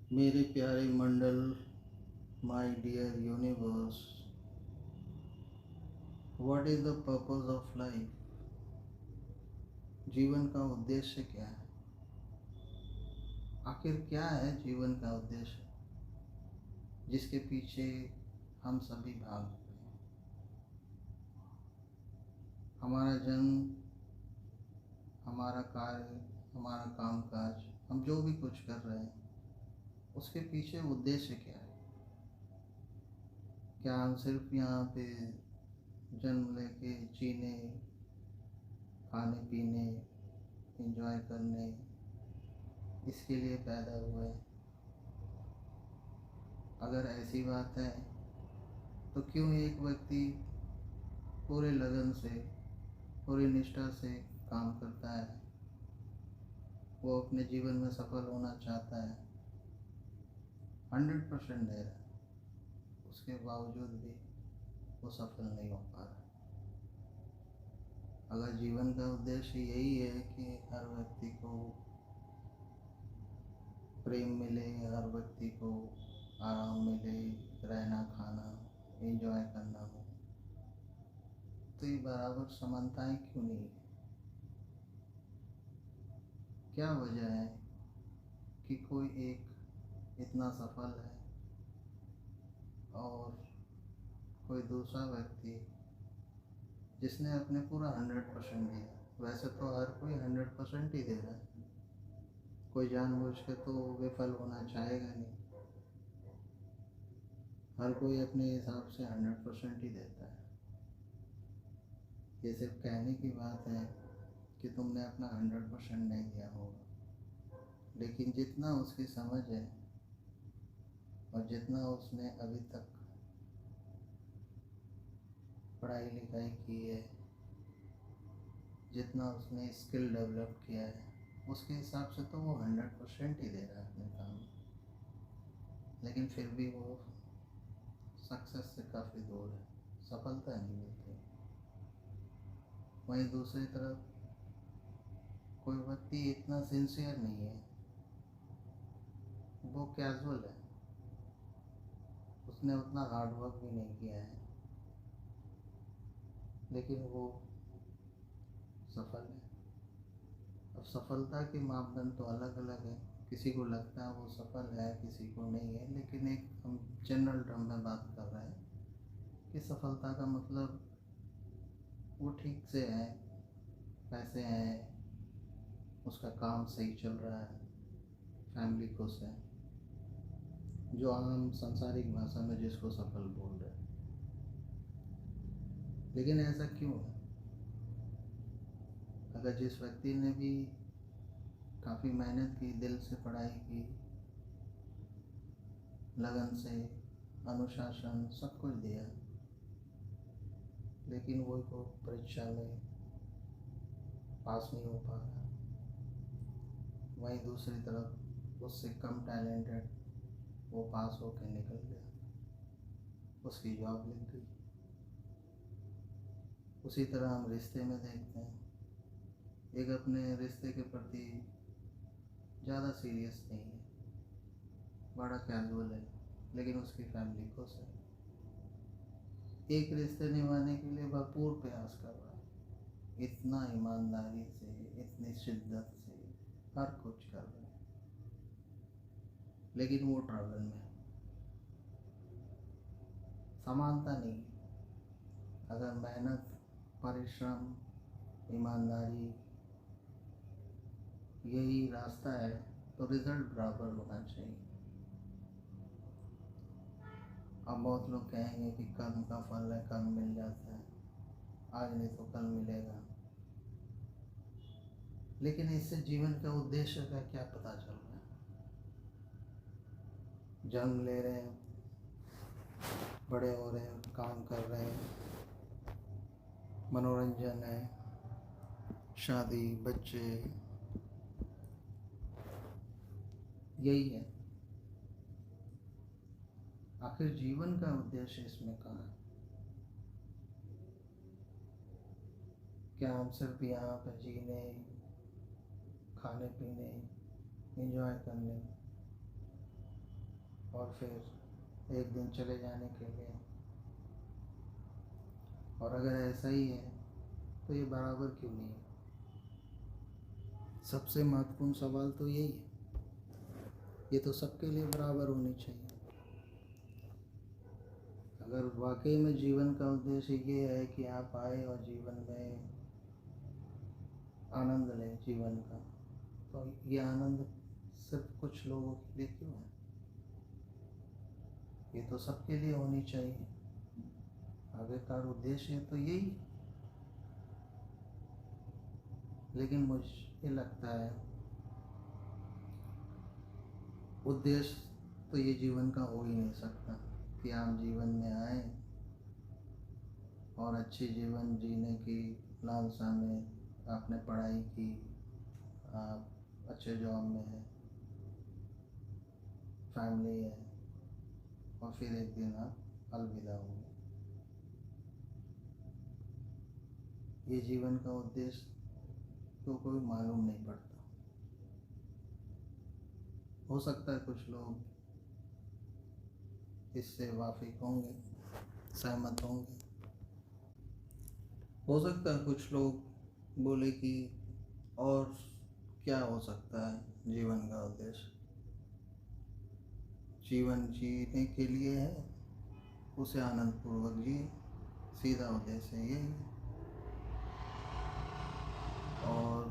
मेरे प्यारे मंडल, my dear universe, what is the purpose of life? जीवन का उद्देश्य क्या है? आखिर क्या है जीवन का उद्देश्य जिसके पीछे हम सभी भाग रहे हैं? हमारा जन्म, हमारा कार्य, हमारा कामकाज, हम जो भी कुछ कर रहे हैं उसके पीछे उद्देश्य क्या है? क्या हम सिर्फ यहाँ पे जन्म लेके जीने, खाने पीने, एंजॉय करने इसके लिए पैदा हुए? अगर ऐसी बात है तो क्यों एक व्यक्ति पूरे लगन से, पूरी निष्ठा से काम करता है, वो अपने जीवन में सफल होना चाहता है, 100% दे रहा है, उसके बावजूद भी वो सफल नहीं हो पा रहा? अगर जीवन का उद्देश्य यही है कि हर व्यक्ति को प्रेम मिले, हर व्यक्ति को आराम मिले, रहना खाना एंजॉय करना हो, तो ये बराबर समानताएं क्यों नहीं है? क्या वजह है कि कोई एक इतना सफल है और कोई दूसरा व्यक्ति जिसने अपने पूरा 100% दिया? वैसे तो हर कोई 100% ही दे रहा है, कोई जानबूझ के तो विफल होना चाहेगा नहीं। हर कोई अपने हिसाब से 100% ही देता है। ये सिर्फ कहने की बात है कि तुमने अपना 100% नहीं दिया होगा, लेकिन जितना उसकी समझ है और जितना उसने अभी तक पढ़ाई लिखाई की है, जितना उसने स्किल डेवलप किया है, उसके हिसाब से तो वो 100% ही दे रहा है अपने काम में, लेकिन फिर भी वो सक्सेस से काफ़ी दूर है, सफलता नहीं मिलती। वहीं दूसरी तरफ कोई व्यक्ति इतना सिंसियर नहीं है, वो कैजुअल है, उसने उतना हार्ड वर्क भी नहीं किया है, लेकिन वो सफल है। अब सफलता के मापदंड तो अलग अलग है, किसी को लगता है वो सफल है, किसी को नहीं है, लेकिन एक हम जनरल टर्म में बात कर रहे हैं कि सफलता का मतलब वो ठीक से है, पैसे हैं, उसका काम सही चल रहा है, फैमिली खुश है, जो आम सांसारिक भाषा में जिसको सफल बोल रहे हैं। लेकिन ऐसा क्यों है? अगर जिस व्यक्ति ने भी काफ़ी मेहनत की, दिल से पढ़ाई की, लगन से, अनुशासन सब कुछ दिया, लेकिन वो को परीक्षा में पास नहीं हो पा रहा, वहीं दूसरी तरफ उससे कम टैलेंटेड वो पास होकर निकल गया, उसकी जॉब लग गई। उसी तरह हम रिश्ते में देखते हैं, एक अपने रिश्ते के प्रति ज़्यादा सीरियस नहीं है, बड़ा कैजुअल है, लेकिन उसकी फैमिली खुश है, एक रिश्ते निभाने के लिए भरपूर प्रयास कर रहा है, इतना ईमानदारी से, इतनी शिद्दत से हर कुछ कर रहा है, लेकिन वो ट्रबल में है। समानता नहीं है। अगर मेहनत, परिश्रम, ईमानदारी यही रास्ता है तो रिजल्ट बराबर होना चाहिए। अब बहुत लोग कहेंगे कि कर्म का फल है, कर्म मिल जाता है, आज नहीं तो कल मिलेगा, लेकिन इससे जीवन का उद्देश्य का क्या पता चल रहा है? जन्म ले रहे हैं, बड़े हो रहे हैं, काम कर रहे हैं, मनोरंजन है, शादी, बच्चे, यही है। आखिर जीवन का उद्देश्य इसमें कहाँ है? क्या हम सिर्फ यहाँ पर जीने, खाने पीने, एंजॉय करने, और फिर एक दिन चले जाने के लिए। और अगर ऐसा ही है तो ये बराबर क्यों नहीं है? सबसे महत्वपूर्ण सवाल तो यही है। ये तो सबके लिए बराबर होनी चाहिए। अगर वाकई में जीवन का उद्देश्य ये है कि आप आए और जीवन में आनंद लें जीवन का, तो ये आनंद सिर्फ कुछ लोगों के लिए क्यों है? ये तो सबके लिए होनी चाहिए। आखिरकार उद्देश्य तो यही है। लेकिन मुझे लगता है उद्देश्य तो ये जीवन का हो ही नहीं सकता कि आप जीवन में आए और अच्छी जीवन जीने की लालसा में आपने पढ़ाई की, आप अच्छे जॉब में हैं, फैमिली है, और फिर एक दिन आप अलविदा होंगे। ये जीवन का उद्देश्य तो कोई मालूम नहीं पड़ता। हो सकता है कुछ लोग इससे वाकिफ होंगे, सहमत होंगे। हो सकता है कुछ लोग बोले कि और क्या हो सकता है जीवन का उद्देश्य? जीवन जीने के लिए है, उसे आनंदपूर्वक जिए, सीधा उद्देश्य यही है। और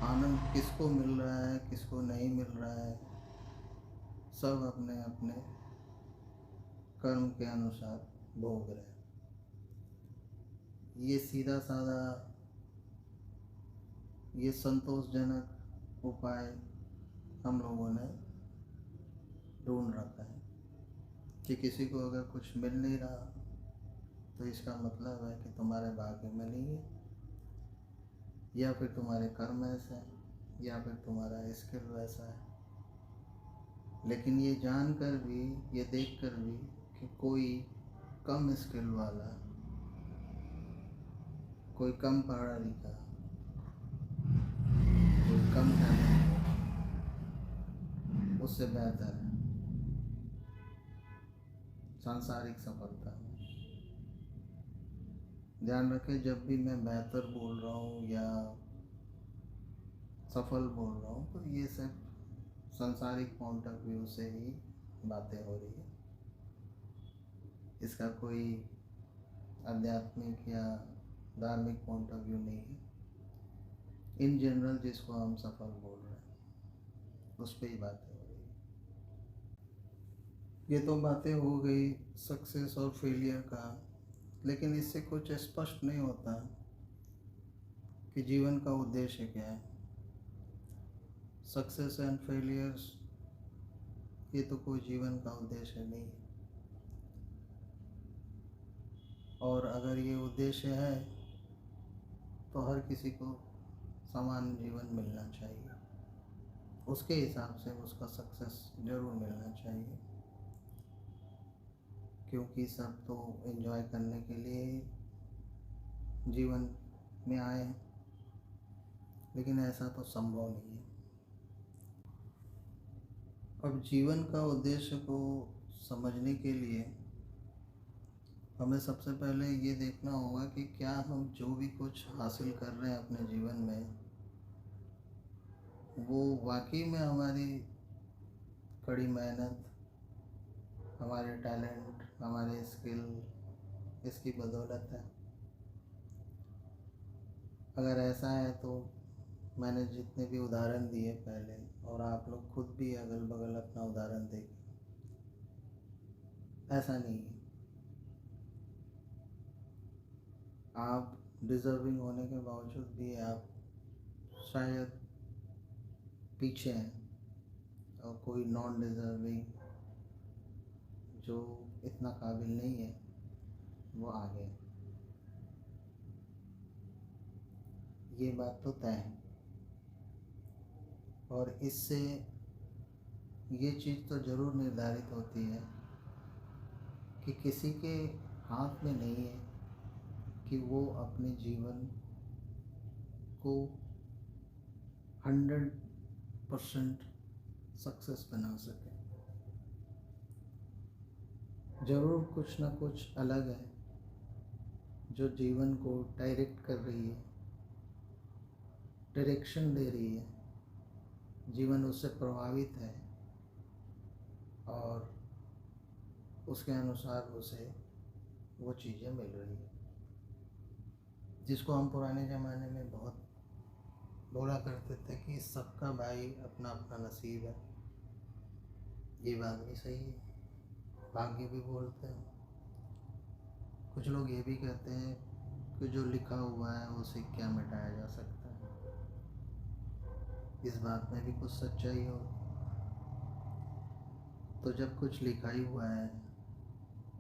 आनंद किसको मिल रहा है, किसको नहीं मिल रहा है, सब अपने अपने कर्म के अनुसार भोग रहे हैं। ये सीधा साधा, ये संतोषजनक उपाय हम लोगों ने ढूंढ रखा है कि किसी को अगर कुछ मिल नहीं रहा तो इसका मतलब है कि तुम्हारे भाग्य में नहीं है, या फिर तुम्हारे कर्म ऐसे हैं, या फिर तुम्हारा स्किल वैसा है। लेकिन ये जानकर भी, ये देखकर भी कि कोई कम स्किल वाला, कोई कम पढ़ा लिखा, कोई कम टैलेंट, उससे बेहतर है सांसारिक सफलता। ध्यान रखें, जब भी मैं बेहतर बोल रहा हूँ या सफल बोल रहा हूँ तो ये सिर्फ सांसारिक पॉइंट ऑफ व्यू से ही बातें हो रही है। इसका कोई आध्यात्मिक या धार्मिक पॉइंट ऑफ व्यू नहीं है। इन जनरल जिसको हम सफल बोल रहे हैं उस पर ही बातें हो रही है। ये तो बातें हो गई सक्सेस और फेलियर का, लेकिन इससे कुछ स्पष्ट नहीं होता कि जीवन का उद्देश्य क्या है। सक्सेस एंड फेलियर्स ये तो कोई जीवन का उद्देश्य नहीं है। और अगर ये उद्देश्य है तो हर किसी को समान जीवन मिलना चाहिए, उसके हिसाब से उसका सक्सेस जरूर मिलना चाहिए, क्योंकि सब तो एंजॉय करने के लिए जीवन में आए हैं। लेकिन ऐसा तो संभव नहीं है। अब जीवन का उद्देश्य को समझने के लिए हमें सबसे पहले ये देखना होगा कि क्या हम जो भी कुछ हासिल कर रहे हैं अपने जीवन में, वो वाकई में हमारी कड़ी मेहनत, हमारे टैलेंट, हमारे स्किल, इसकी बदौलत है। अगर ऐसा है तो मैंने जितने भी उदाहरण दिए पहले, और आप लोग खुद भी अगल बगल अपना उदाहरण देखें, ऐसा नहीं है। आप डिज़र्विंग होने के बावजूद भी आप शायद पीछे हैं, और कोई नॉन डिज़र्विंग जो इतना काबिल नहीं है वो आगे है। ये बात तो तय है। और इससे ये चीज़ तो ज़रूर निर्धारित होती है कि किसी के हाथ में नहीं है कि वो अपने जीवन को 100% सक्सेस बना सके। ज़रूर कुछ ना कुछ अलग है जो जीवन को डायरेक्ट कर रही है, डायरेक्शन दे रही है। जीवन उससे प्रभावित है और उसके अनुसार उसे वो चीज़ें मिल रही है, जिसको हम पुराने ज़माने में बहुत बोला करते थे कि सबका भाई अपना अपना नसीब है। ये बात भी सही है, भाग्य भी बोलते हैं। कुछ लोग ये भी कहते हैं कि जो लिखा हुआ है उसे क्या मिटाया जा सकता है। इस बात में भी कुछ सच्चाई हो। तो जब कुछ लिखा ही हुआ है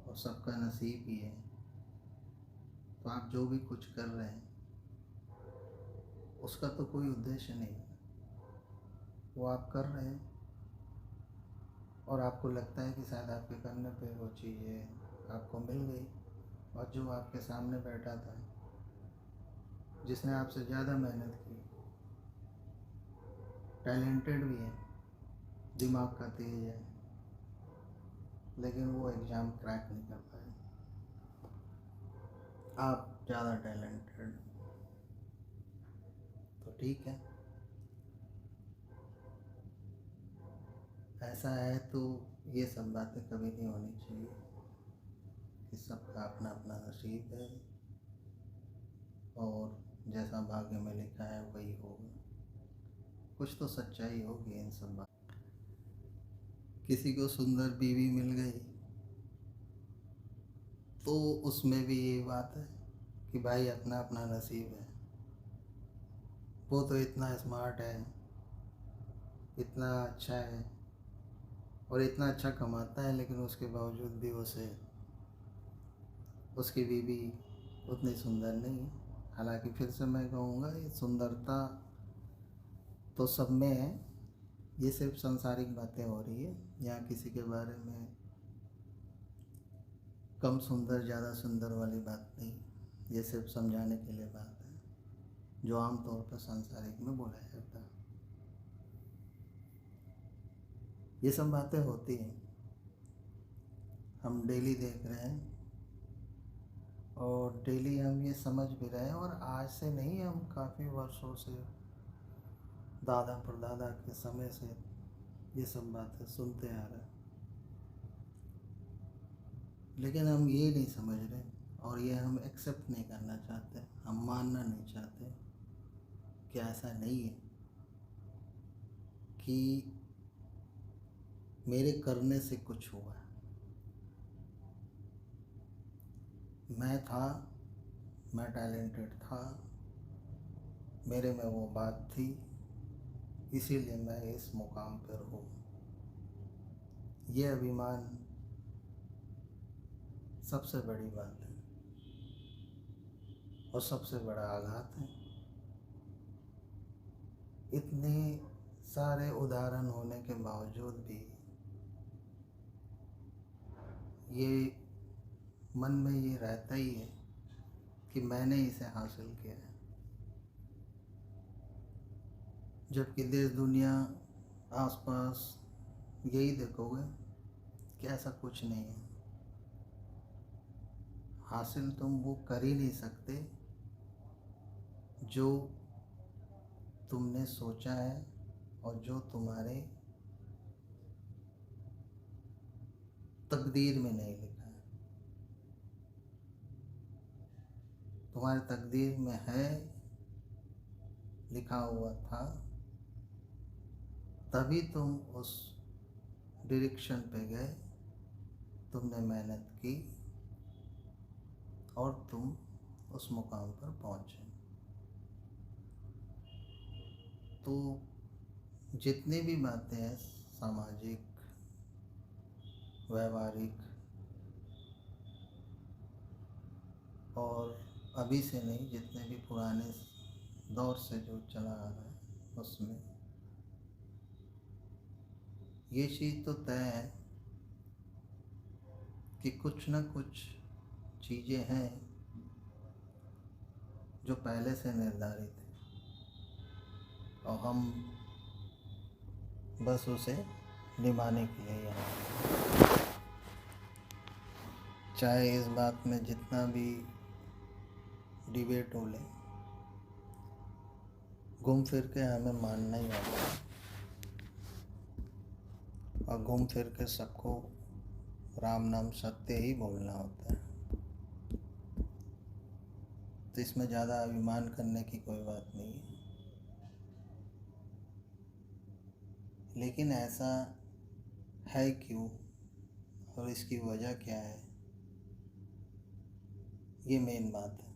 और सबका नसीब ही है, तो आप जो भी कुछ कर रहे हैं उसका तो कोई उद्देश्य नहीं है। वो आप कर रहे हैं और आपको लगता है कि शायद आपके करने पे वो चीज़ें आपको मिल गई, और जो आपके सामने बैठा था, जिसने आपसे ज़्यादा मेहनत की, टैलेंटेड भी है, दिमाग का तेज है, लेकिन वो एग्ज़ाम क्रैक नहीं कर पाए। आप ज़्यादा टैलेंटेड, तो ठीक है, ऐसा है तो ये सब बातें कभी नहीं होनी चाहिए कि सबका अपना अपना नसीब है और जैसा भाग्य में लिखा है वही होगा। कुछ तो सच्चाई होगी इन सब बात। किसी को सुंदर बीवी मिल गई तो उसमें भी यही बात है कि भाई अपना अपना नसीब है। वो तो इतना स्मार्ट है, इतना अच्छा है और इतना अच्छा कमाता है, लेकिन उसके बावजूद भी उसे उसकी बीवी उतनी सुंदर नहीं है। हालांकि फिर से मैं कहूँगा, ये सुंदरता तो सब में है, ये सिर्फ सांसारिक बातें हो रही है। यहाँ किसी के बारे में कम सुंदर ज़्यादा सुंदर वाली बात नहीं, ये सिर्फ समझाने के लिए बात है जो आम तौर पर सांसारिक में बोला जाता है। ये सब बातें होती हैं, हम डेली देख रहे हैं और डेली हम ये समझ भी रहे हैं। और आज से नहीं, हम काफ़ी वर्षों से, दादा परदादा के समय से ये सब बातें सुनते आ रहे हैं, लेकिन हम ये नहीं समझ रहे और ये हम एक्सेप्ट नहीं करना चाहते, हम मानना नहीं चाहते कि ऐसा नहीं है कि मेरे करने से कुछ हुआ। मैं था, मैं टैलेंटेड था, मेरे में वो बात थी, इसीलिए मैं इस मुकाम पर हूँ। ये अभिमान सबसे बड़ी बात है और सबसे बड़ा आघात है। इतने सारे उदाहरण होने के बावजूद भी ये मन में ये रहता ही है कि मैंने इसे हासिल किया है, जबकि देश दुनिया आसपास यही देखोगे कि ऐसा कुछ नहीं है। हासिल तुम वो कर ही नहीं सकते जो तुमने सोचा है और जो तुम्हारे तकदीर में नहीं लिखा है। तुम्हारे तकदीर में है, लिखा हुआ था, तभी तुम उस डायरेक्शन पे गए, तुमने मेहनत की और तुम उस मुकाम पर पहुंचे। तो जितनी भी बातें हैं सामाजिक, व्यवहारिक और अभी से नहीं, जितने भी पुराने दौर से जो चला आ रहा है, उसमें ये चीज़ तो तय है कि कुछ न कुछ चीज़ें हैं जो पहले से निर्धारित है और हम बस उसे निभाने के लिए यहाँ हैं। चाहे इस बात में जितना भी डिबेट हो ले, घूम फिर के हमें मानना ही होता है और घूम फिर के सबको राम नाम सत्य ही बोलना होता है। तो इसमें ज़्यादा अभिमान करने की कोई बात नहीं है। लेकिन ऐसा है क्यों और इसकी वजह क्या है, ये मेन बात है।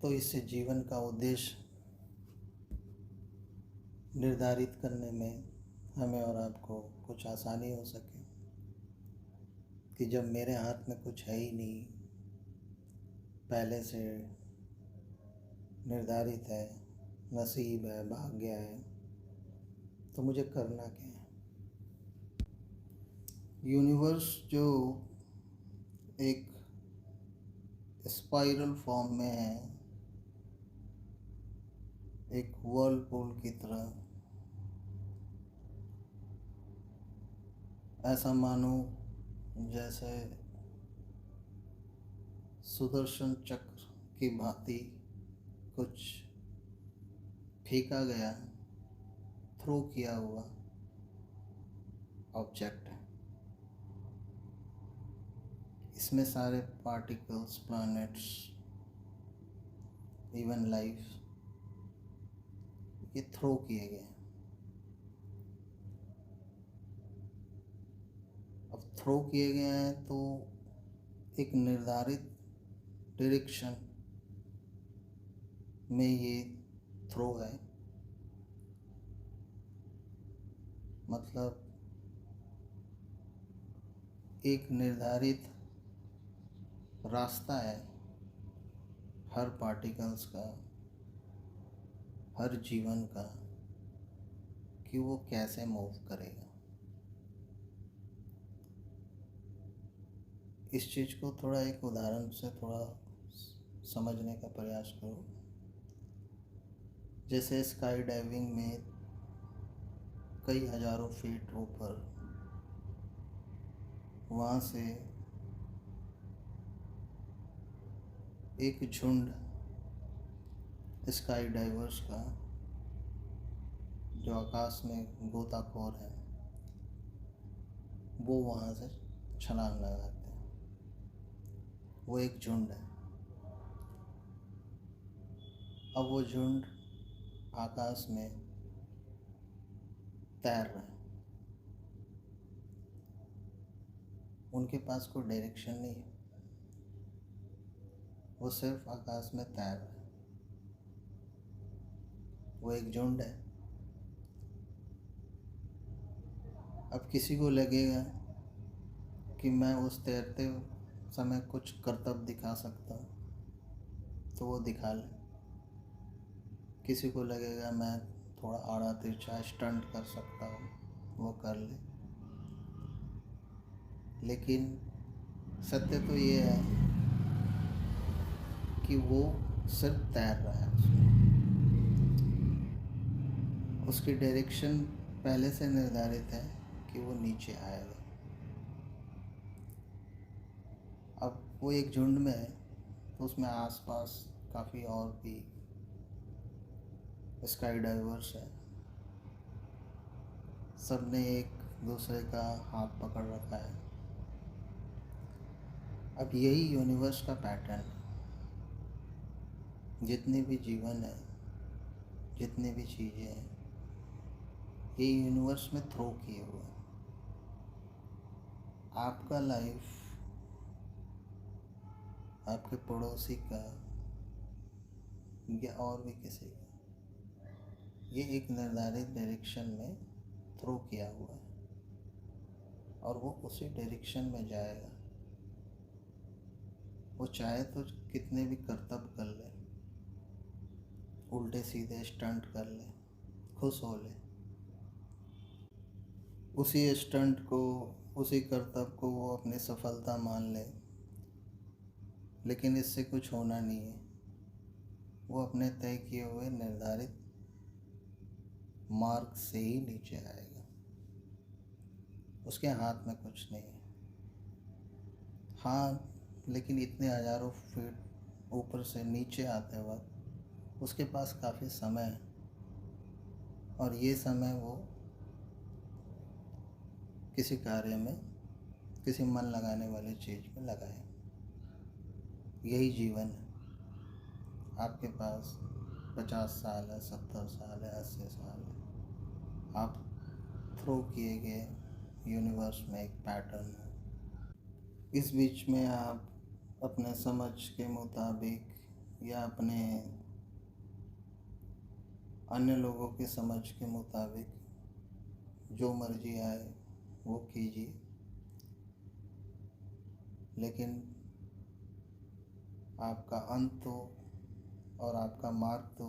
तो इससे जीवन का उद्देश्य निर्धारित करने में हमें और आपको कुछ आसानी हो सके कि जब मेरे हाथ में कुछ है ही नहीं, पहले से निर्धारित है, नसीब है, भाग्य है, तो मुझे करना क्या है। यूनिवर्स जो एक स्पाइरल फॉर्म में है, एक वर्लपूल की तरह, ऐसा मानो जैसे सुदर्शन चक्र की भांति कुछ फेंका गया, थ्रो किया हुआ ऑब्जेक्ट है। इसमें सारे पार्टिकल्स, प्लैनेट्स, इवन लाइफ, ये थ्रो किए गए। अब थ्रो किए गए हैं तो एक निर्धारित डायरेक्शन में ये थ्रो है। मतलब एक निर्धारित रास्ता है हर पार्टिकल्स का, हर जीवन का, कि वो कैसे मूव करेगा। इस चीज़ को थोड़ा एक उदाहरण से थोड़ा समझने का प्रयास करो। जैसे स्काई डाइविंग में कई हजारों फीट ऊपर, वहाँ से एक झुंड स्काई डाइवर्स का, जो आकाश में गोताखोर है, वो वहाँ से छलांग लगाते हैं। वो एक झुंड है। अब वो झुंड आकाश में तैर रहे हैं, उनके पास कोई डायरेक्शन नहीं है, वो सिर्फ आकाश में तैर रहे हैं। वो एक झुंड है। अब किसी को लगेगा कि मैं उस तैरते समय कुछ करतब दिखा सकता हूँ, तो वो दिखा ले। किसी को लगेगा मैं थोड़ा आड़ा तिरछा स्टंट कर सकता हूँ, वो कर ले। लेकिन सत्य तो ये है कि वो सिर्फ तैर रहा है। उसकी डायरेक्शन पहले से निर्धारित है कि वो नीचे आएगा। अब वो एक झुंड में है, तो उसमें आसपास काफ़ी और भी स्काई डाइवर्स है। सब ने एक दूसरे का हाथ पकड़ रखा है। अब यही यूनिवर्स का पैटर्न है। जितने भी जीवन है, जितनी भी चीज़ें हैं, ये यूनिवर्स में थ्रो किए हुए हैं। आपका लाइफ, आपके पड़ोसी का या और भी किसी का, ये एक निर्धारित डायरेक्शन में थ्रो किया हुआ है और वो उसी डायरेक्शन में जाएगा। वो चाहे तो कितने भी करतब कर ले, उल्टे सीधे स्टंट कर ले, खुश हो ले, उसी स्टंट को, उसी करतब को वो अपनी सफलता मान ले। लेकिन इससे कुछ होना नहीं है। वो अपने तय किए हुए निर्धारित मार्ग से ही नीचे आएगा। उसके हाथ में कुछ नहीं है। हाँ, लेकिन इतने हज़ारों फीट ऊपर से नीचे आते वक्त उसके पास काफ़ी समय है, और ये समय वो किसी कार्य में, किसी मन लगाने वाली चीज़ में लगाए। यही जीवन है। आपके पास 50 साल है, 70 साल है, 80 साल है। आप थ्रो किए गए यूनिवर्स में एक पैटर्न है। इस बीच में आप अपने समझ के मुताबिक या अपने अन्य लोगों की समझ के मुताबिक जो मर्जी आए वो कीजिए, लेकिन आपका अंत तो और आपका मार्ग तो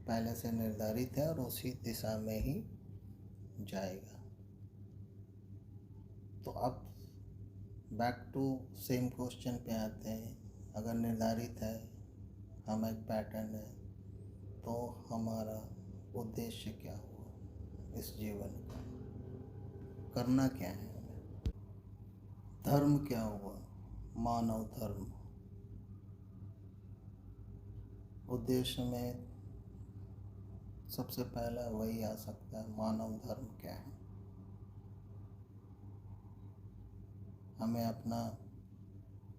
पहले से निर्धारित है और उसी दिशा में ही जाएगा। तो अब बैक टू सेम क्वेश्चन पे आते हैं। अगर निर्धारित है, हम एक पैटर्न है, तो हमारा उद्देश्य क्या हुआ इस जीवन का? करना क्या है हमें? धर्म क्या हुआ? मानव धर्म। उद्देश्य में सबसे पहला वही आ सकता है, मानव धर्म क्या है। हमें अपना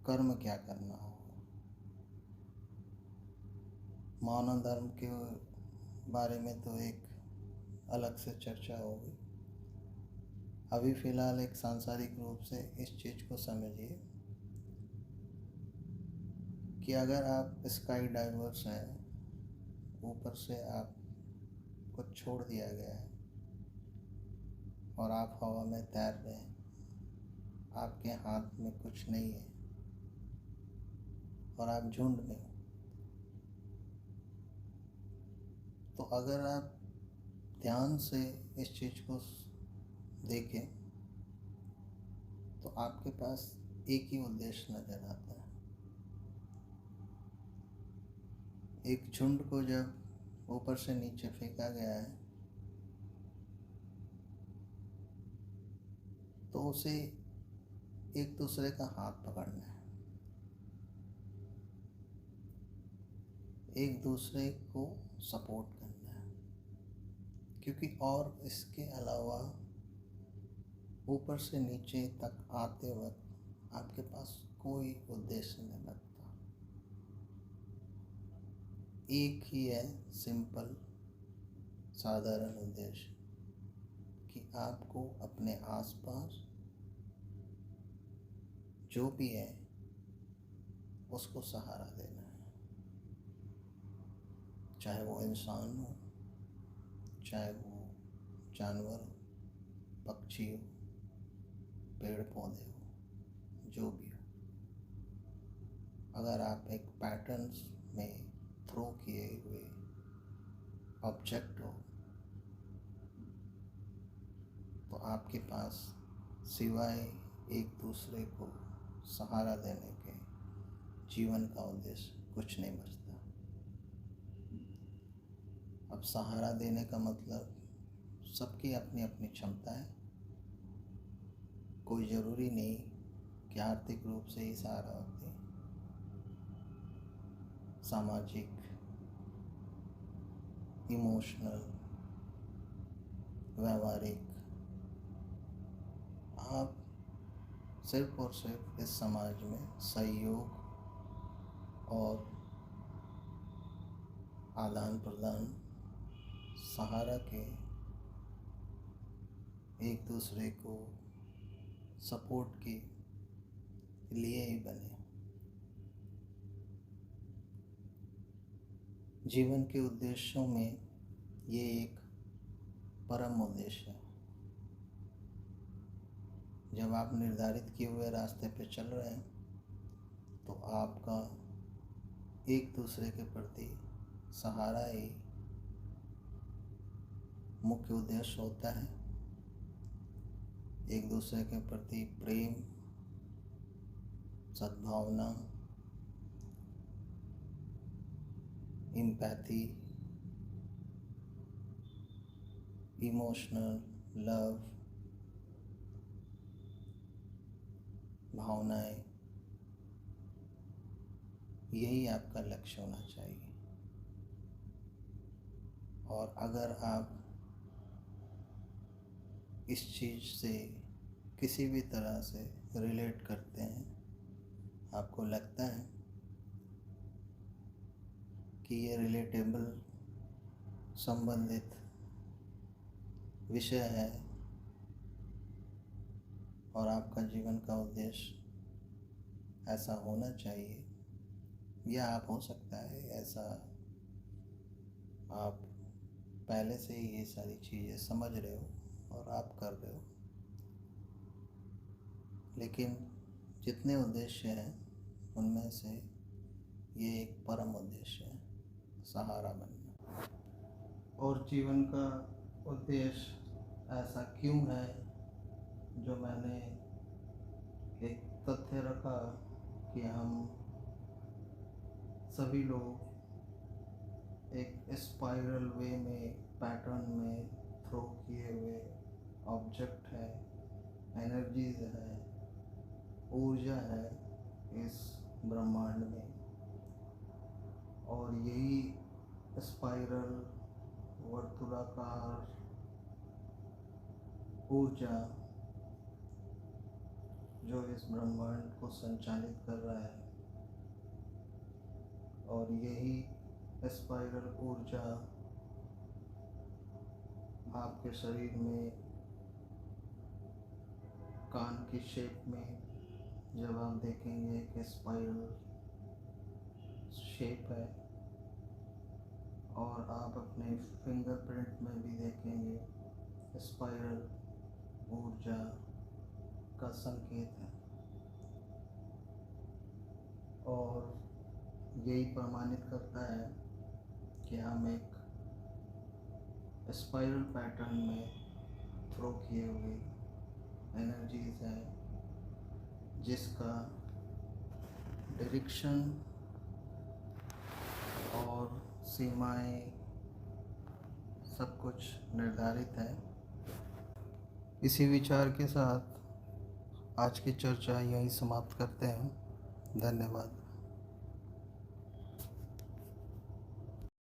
कर्म क्या करना होगा। मानव धर्म के बारे में तो एक अलग से चर्चा होगी। अभी फ़िलहाल एक सांसारिक रूप से इस चीज़ को समझिए कि अगर आप स्काई डाइवर्स हैं, ऊपर से आपको छोड़ दिया गया है और आप हवा में तैर रहे हैं, आपके हाथ में कुछ नहीं है और आप झुंड में हो, तो अगर आप ध्यान से इस चीज़ को देखें तो आपके पास एक ही उद्देश्य नज़र आता है। एक झुंड को जब ऊपर से नीचे फेंका गया है तो उसे एक दूसरे का हाथ पकड़ना है, एक दूसरे को सपोर्ट करना है, क्योंकि और इसके अलावा ऊपर से नीचे तक आते वक्त आपके पास कोई उद्देश्य नहीं लगता। एक ही है सिंपल साधारण उद्देश्य कि आपको अपने आसपास जो भी है उसको सहारा देना है, चाहे वो इंसान हो, चाहे वो जानवर हो, पक्षी हो, पेड़ पौधे हो, जो भी हो। अगर आप एक पैटर्न्स में थ्रो किए हुए ऑब्जेक्ट हो तो आपके पास सिवाय एक दूसरे को सहारा देने के जीवन का उद्देश्य कुछ नहीं बचता। अब सहारा देने का मतलब सबकी अपनी अपनी क्षमता है। कोई ज़रूरी नहीं कि आर्थिक रूप से ही सहारा होते, सामाजिक, इमोशनल, व्यवहारिक, आप सिर्फ और सिर्फ इस समाज में सहयोग और आदान प्रदान, सहारा के, एक दूसरे को सपोर्ट के लिए ही बने। जीवन के उद्देश्यों में ये एक परम उद्देश्य है। जब आप निर्धारित किए हुए रास्ते पे चल रहे हैं तो आपका एक दूसरे के प्रति सहारा ही मुख्य उद्देश्य होता है। एक दूसरे के प्रति प्रेम, सद्भावना, एम्पैथी, इमोशनल लव, भावनाएं, यही आपका लक्ष्य होना चाहिए। और अगर आप इस चीज़ से किसी भी तरह से रिलेट करते हैं, आपको लगता है कि ये रिलेटेबल संबंधित विषय है और आपका जीवन का उद्देश्य ऐसा होना चाहिए, या आप हो सकता है ऐसा आप पहले से ही ये सारी चीज़ें समझ रहे हो और आप कर रहे हो, लेकिन जितने उद्देश्य हैं उनमें से ये एक परम उद्देश्य है, सहारा बनना। और जीवन का उद्देश्य ऐसा क्यों है, जो मैंने एक तथ्य रखा कि हम सभी लोग एक स्पाइरल वे में, पैटर्न में थ्रो किए हुए ऑब्जेक्ट है, एनर्जीज है, ऊर्जा है इस ब्रह्मांड में। और यही स्पाइरल वर्तुलाकार ऊर्जा जो इस ब्रह्मांड को संचालित कर रहा है, और यही स्पाइरल ऊर्जा आपके शरीर में कान की शेप में, जब आप देखेंगे कि स्पाइरल शेप है, और आप अपने फिंगरप्रिंट में भी देखेंगे स्पाइरल ऊर्जा का संकेत है। और यही प्रमाणित करता है कि हम एक स्पाइरल पैटर्न में थ्रो किए हुए एनर्जीज हैं, जिसका डायरेक्शन और सीमाएं सब कुछ निर्धारित है। इसी विचार के साथ आज की चर्चा यहीं समाप्त करते हैं। धन्यवाद।